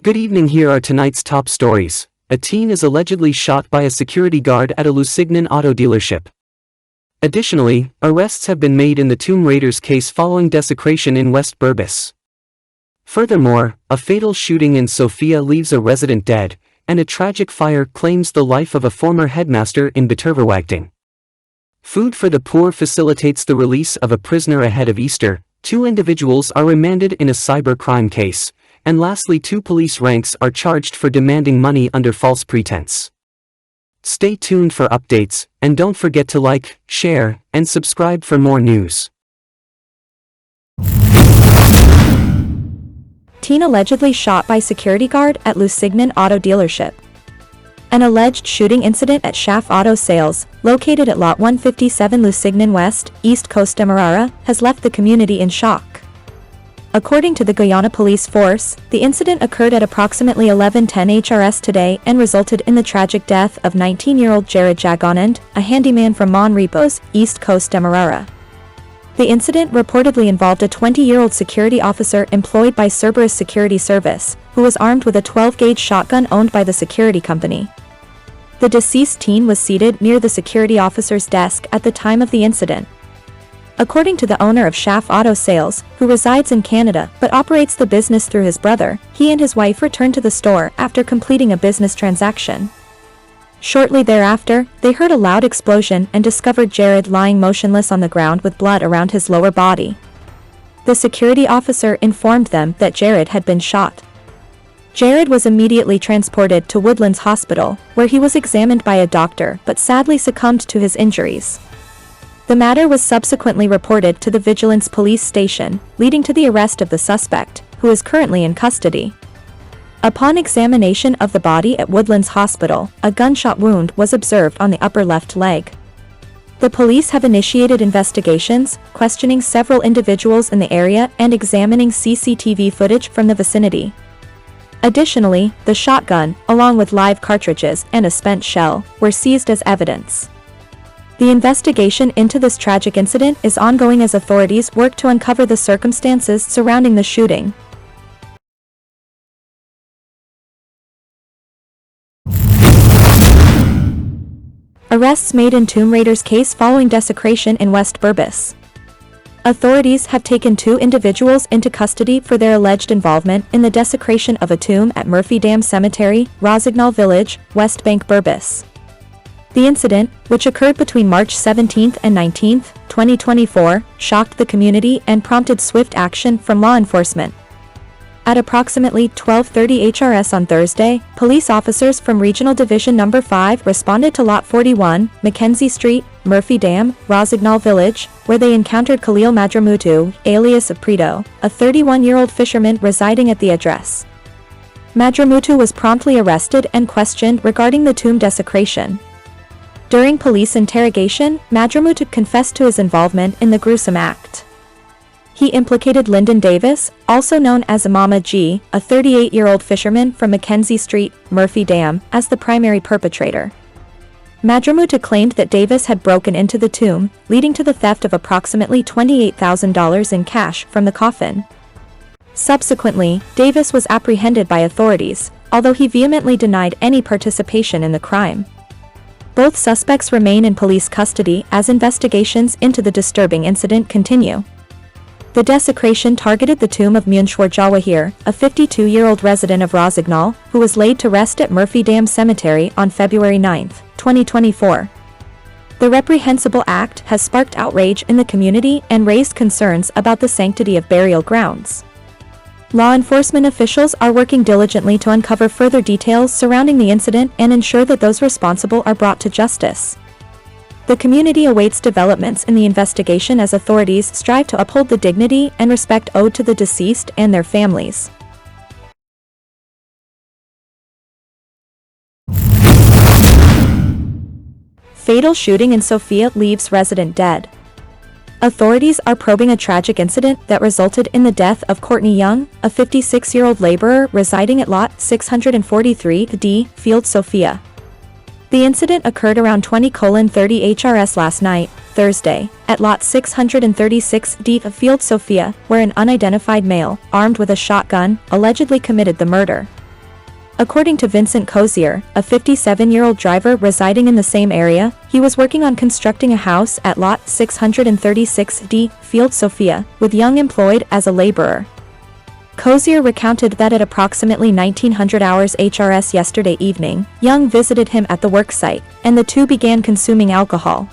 Good evening. Here are tonight's top stories. A teen is allegedly shot by a security guard at a Lusignan auto dealership. Additionally, arrests have been made in the Tomb Raiders case following desecration in West Burbis. Furthermore, a fatal shooting in Sophia leaves a resident dead, and a tragic fire claims the life of a former headmaster in Bitterverwagting. Food for the Poor facilitates the release of a prisoner ahead of Easter. 2 individuals are remanded in a cybercrime case. And lastly, 2 police ranks are charged for demanding money under false pretense. Stay tuned for updates, and don't forget to like, share, and subscribe for more news. Teen allegedly shot by security guard at Lusignan auto dealership. An alleged shooting incident at Schaff Auto Sales, located at Lot 157 Lusignan West, East Coast Demerara, has left the community in shock. According to the Guyana police force, the incident occurred at approximately 11:10 HRS today and resulted in the tragic death of 19-year-old Jared Jagonand, a handyman from Mon Repos, East Coast Demerara. The incident reportedly involved a 20-year-old security officer employed by Cerberus Security Service, who was armed with a 12-gauge shotgun owned by the security company. The deceased teen was seated near the security officer's desk at the time of the incident. According to the owner of Schaff Auto Sales, who resides in Canada but operates the business through his brother, he and his wife returned to the store after completing a business transaction. Shortly thereafter, they heard a loud explosion and discovered Jared lying motionless on the ground with blood around his lower body. The security officer informed them that Jared had been shot. Jared was immediately transported to Woodlands Hospital, where he was examined by a doctor but sadly succumbed to his injuries. The matter was subsequently reported to the Vigilance Police Station, leading to the arrest of the suspect, who is currently in custody. Upon examination of the body at Woodlands Hospital, a gunshot wound was observed on the upper left leg. The police have initiated investigations, questioning several individuals in the area and examining CCTV footage from the vicinity. Additionally, the shotgun, along with live cartridges and a spent shell, were seized as evidence. The investigation into this tragic incident is ongoing as authorities work to uncover the circumstances surrounding the shooting. Arrests made in Tomb Raiders case following desecration in West Burbis. Authorities have taken 2 individuals into custody for their alleged involvement in the desecration of a tomb at Murphy Dam Cemetery, Rossignol Village, West Bank, Burbis. The incident, which occurred between March 17 and 19, 2024, shocked the community and prompted swift action from law enforcement. At approximately 12:30 HRS on Thursday, police officers from Regional Division No. 5 responded to Lot 41, Mackenzie Street, Murphy Dam, Rossignol Village, where they encountered Khalil Madramutu, alias Aprito, a 31-year-old fisherman residing at the address. Madramutu was promptly arrested and questioned regarding the tomb desecration. During police interrogation, Madramutu confessed to his involvement in the gruesome act. He implicated Lyndon Davis, also known as Mama G, a 38-year-old fisherman from Mackenzie Street, Murphy Dam, as the primary perpetrator. Madramutu claimed that Davis had broken into the tomb, leading to the theft of approximately $28,000 in cash from the coffin. Subsequently, Davis was apprehended by authorities, although he vehemently denied any participation in the crime. Both suspects remain in police custody as investigations into the disturbing incident continue. The desecration targeted the tomb of Munshwar Jawahir, a 52-year-old resident of Rossignol, who was laid to rest at Murphy Dam Cemetery on February 9, 2024. The reprehensible act has sparked outrage in the community and raised concerns about the sanctity of burial grounds. Law enforcement officials are working diligently to uncover further details surrounding the incident and ensure that those responsible are brought to justice. The community awaits developments in the investigation as authorities strive to uphold the dignity and respect owed to the deceased and their families. Fatal shooting in Sophia leaves resident dead. Authorities are probing a tragic incident that resulted in the death of Courtney Young, a 56-year-old laborer residing at Lot 643D, Field Sophia. The incident occurred around 20:30 HRS last night, Thursday, at Lot 636D of Field Sophia, where an unidentified male, armed with a shotgun, allegedly committed the murder. According to Vincent Cozier, a 57-year-old driver residing in the same area, he was working on constructing a house at Lot 636D, Field Sophia, with Young employed as a laborer. Cozier recounted that at approximately 1900 hours HRS yesterday evening, Young visited him at the worksite, and the two began consuming alcohol.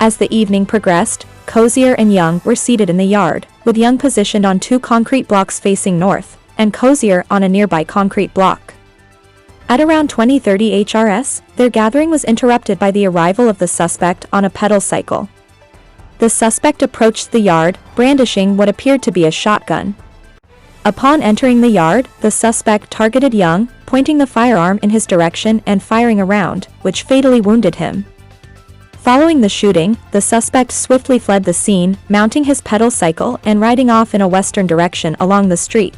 As the evening progressed, Cozier and Young were seated in the yard, with Young positioned on two concrete blocks facing north, and Cozier on a nearby concrete block. At around 20:30 HRS, their gathering was interrupted by the arrival of the suspect on a pedal cycle. The suspect approached the yard, brandishing what appeared to be a shotgun. Upon entering the yard, the suspect targeted Young, pointing the firearm in his direction and firing a round, which fatally wounded him. Following the shooting, the suspect swiftly fled the scene, mounting his pedal cycle and riding off in a western direction along the street.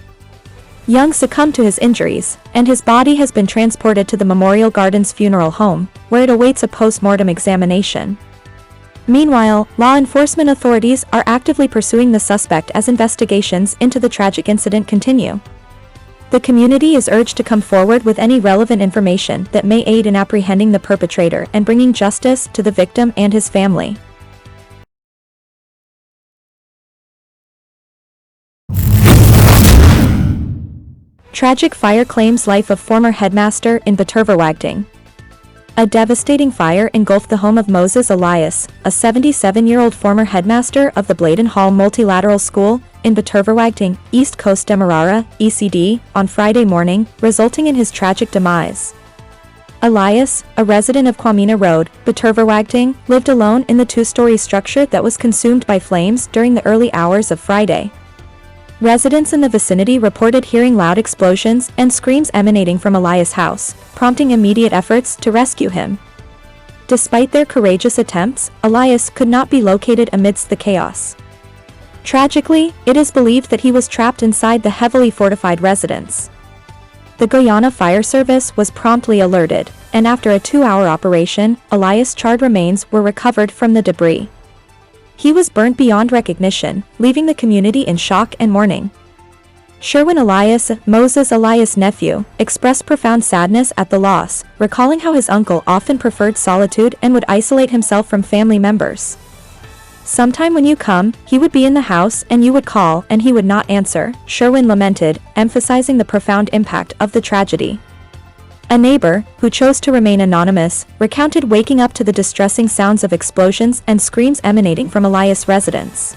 Young succumbed to his injuries, and his body has been transported to the Memorial Gardens Funeral Home, where it awaits a post-mortem examination. Meanwhile, law enforcement authorities are actively pursuing the suspect as investigations into the tragic incident continue. The community is urged to come forward with any relevant information that may aid in apprehending the perpetrator and bringing justice to the victim and his family. Tragic fire claims life of former headmaster in Beterverwagding. A devastating fire engulfed the home of Moses Elias, a 77-year-old former headmaster of the Bladen Hall Multilateral School in Beterverwagding, East Coast Demerara, ECD, on Friday morning, resulting in his tragic demise. Elias, a resident of Kwamina Road, Beterverwagding, lived alone in the two-story structure that was consumed by flames during the early hours of Friday. Residents in the vicinity reported hearing loud explosions and screams emanating from Elias' house, prompting immediate efforts to rescue him. Despite their courageous attempts, Elias could not be located amidst the chaos. Tragically, it is believed that he was trapped inside the heavily fortified residence. The Guyana Fire Service was promptly alerted, and after a 2-hour operation, Elias' charred remains were recovered from the debris. He was burnt beyond recognition, leaving the community in shock and mourning. Sherwin Elias, Moses Elias' nephew, expressed profound sadness at the loss, recalling how his uncle often preferred solitude and would isolate himself from family members. "Sometime when you come, he would be in the house and you would call and he would not answer," Sherwin lamented, emphasizing the profound impact of the tragedy. A neighbor, who chose to remain anonymous, recounted waking up to the distressing sounds of explosions and screams emanating from Elias' residence.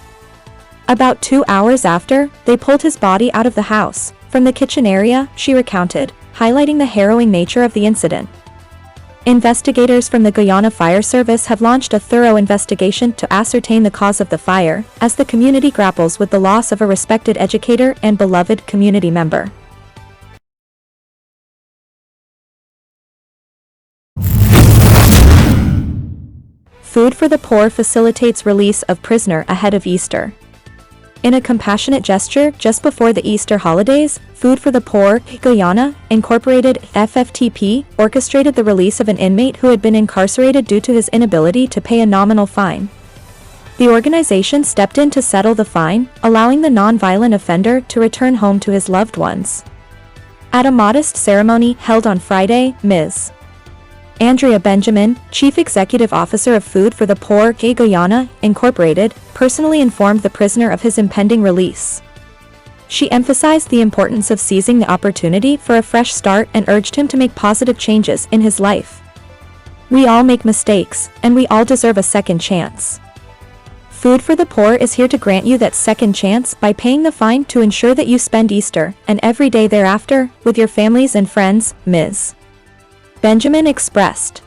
About 2 hours after, they pulled his body out of the house, from the kitchen area, she recounted, highlighting the harrowing nature of the incident. Investigators from the Guyana Fire Service have launched a thorough investigation to ascertain the cause of the fire, as the community grapples with the loss of a respected educator and beloved community member. Food for the Poor facilitates release of prisoner ahead of Easter. In a compassionate gesture just before the Easter holidays, Food for the Poor, Guyana, Incorporated FFTP, orchestrated the release of an inmate who had been incarcerated due to his inability to pay a nominal fine. The organization stepped in to settle the fine, allowing the non-violent offender to return home to his loved ones. At a modest ceremony held on Friday, Ms. Andrea Benjamin, Chief Executive Officer of Food for the Poor, Guyana, Incorporated, personally informed the prisoner of his impending release. She emphasized the importance of seizing the opportunity for a fresh start and urged him to make positive changes in his life. "We all make mistakes, and we all deserve a second chance. Food for the Poor is here to grant you that second chance by paying the fine to ensure that you spend Easter and every day thereafter with your families and friends," Ms. Benjamin expressed.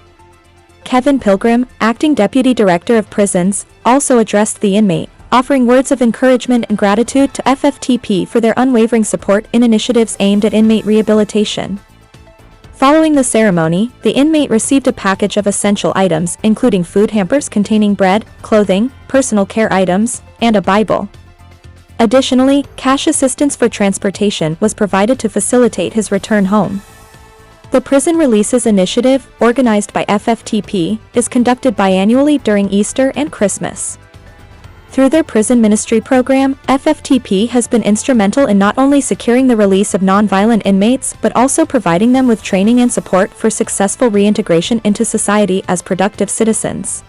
Kevin Pilgrim, Acting Deputy Director of Prisons, also addressed the inmate, offering words of encouragement and gratitude to FFTP for their unwavering support in initiatives aimed at inmate rehabilitation. Following the ceremony, the inmate received a package of essential items including food hampers containing bread, clothing, personal care items, and a Bible. Additionally, cash assistance for transportation was provided to facilitate his return home. The Prison Releases Initiative, organized by FFTP, is conducted biannually during Easter and Christmas. Through their prison ministry program, FFTP has been instrumental in not only securing the release of non-violent inmates but also providing them with training and support for successful reintegration into society as productive citizens.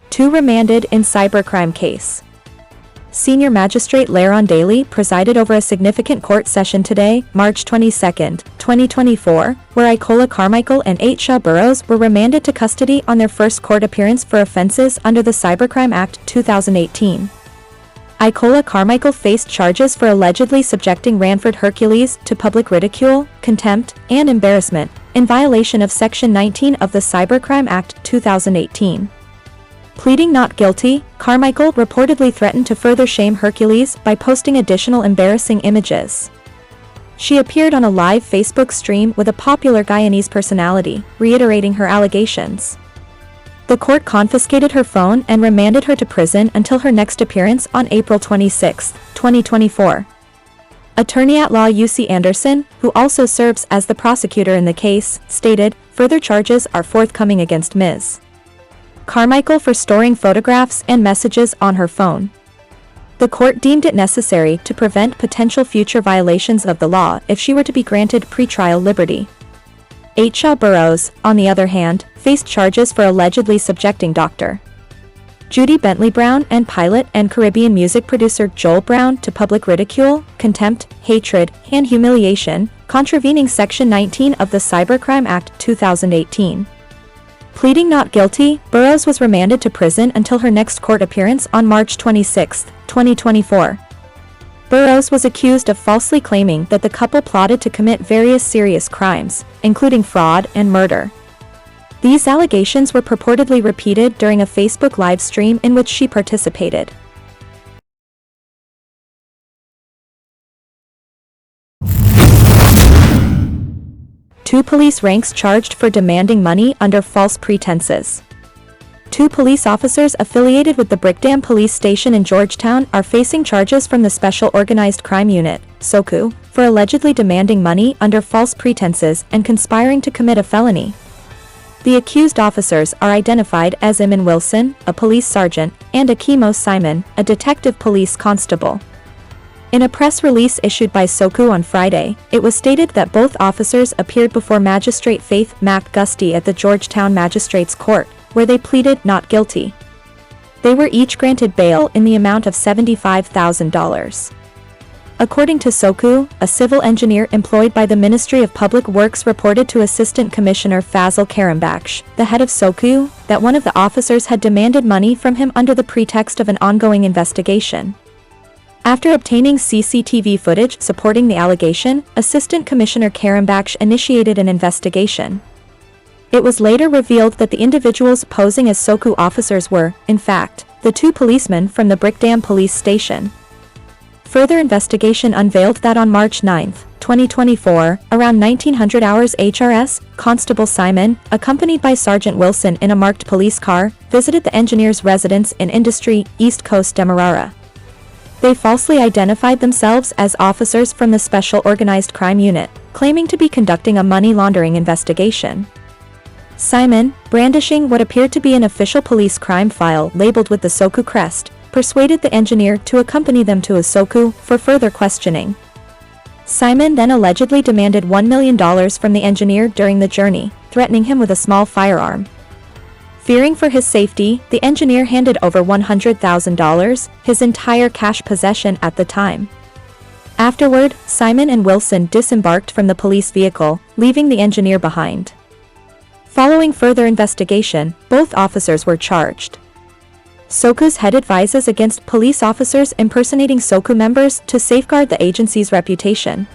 Two remanded in cybercrime case. Senior Magistrate Luan Daly presided over a significant court session today, March 22, 2024, where Icola Carmichael and 8 Shaw Burrows were remanded to custody on their first court appearance for offenses under the Cybercrime Act 2018. Icola Carmichael faced charges for allegedly subjecting Ranford Hercules to public ridicule, contempt, and embarrassment, in violation of Section 19 of the Cybercrime Act 2018. Pleading not guilty, Carmichael reportedly threatened to further shame Hercules by posting additional embarrassing images. She appeared on a live Facebook stream with a popular Guyanese personality, reiterating her allegations. The court confiscated her phone and remanded her to prison until her next appearance on April 26, 2024. Attorney-at-law UC Anderson, who also serves as the prosecutor in the case, stated, further charges are forthcoming against Ms. Carmichael for storing photographs and messages on her phone. The court deemed it necessary to prevent potential future violations of the law if she were to be granted pretrial liberty. 8 Shaw Burrows, on the other hand, faced charges for allegedly subjecting Dr. Judy Bentley Brown and pilot and Caribbean music producer Joel Brown to public ridicule, contempt, hatred, and humiliation, contravening Section 19 of the Cybercrime Act 2018. Pleading not guilty, Burrows was remanded to prison until her next court appearance on March 26, 2024. Burrows was accused of falsely claiming that the couple plotted to commit various serious crimes, including fraud and murder. These allegations were purportedly repeated during a Facebook live stream in which she participated. Two police ranks charged for demanding money under false pretenses. Two police officers affiliated with the Brickdam Police Station in Georgetown are facing charges from the Special Organized Crime Unit, SOCU, for allegedly demanding money under false pretenses and conspiring to commit a felony. The accused officers are identified as Eamon Wilson, a police sergeant, and Akimo Simon, a detective police constable. In a press release issued by SOCU on Friday, it was stated that both officers appeared before Magistrate Faith McGusty at the Georgetown Magistrates Court, where they pleaded not guilty. They were each granted bail in the amount of $75,000. According to SOCU, a civil engineer employed by the Ministry of Public Works reported to Assistant Commissioner Fazil Karimbaksh, the head of SOCU, that one of the officers had demanded money from him under the pretext of an ongoing investigation. After obtaining CCTV footage supporting the allegation, Assistant Commissioner Karimbaksh initiated an investigation. It was later revealed that the individuals posing as SOCU officers were, in fact, the two policemen from the Brickdam Police Station. Further investigation unveiled that on March 9, 2024, around 1900 hours HRS, Constable Simon, accompanied by Sergeant Wilson in a marked police car, visited the engineer's residence in Industry, East Coast Demerara. They falsely identified themselves as officers from the Special Organized Crime Unit, claiming to be conducting a money laundering investigation. Simon, brandishing what appeared to be an official police crime file labeled with the SOCU crest, persuaded the engineer to accompany them to a SOCU for further questioning. Simon then allegedly demanded $1 million from the engineer during the journey, threatening him with a small firearm. Fearing for his safety, the engineer handed over $100,000, his entire cash possession at the time. Afterward, Simon and Wilson disembarked from the police vehicle, leaving the engineer behind. Following further investigation, both officers were charged. SOCU's head advises against police officers impersonating SOCU members to safeguard the agency's reputation.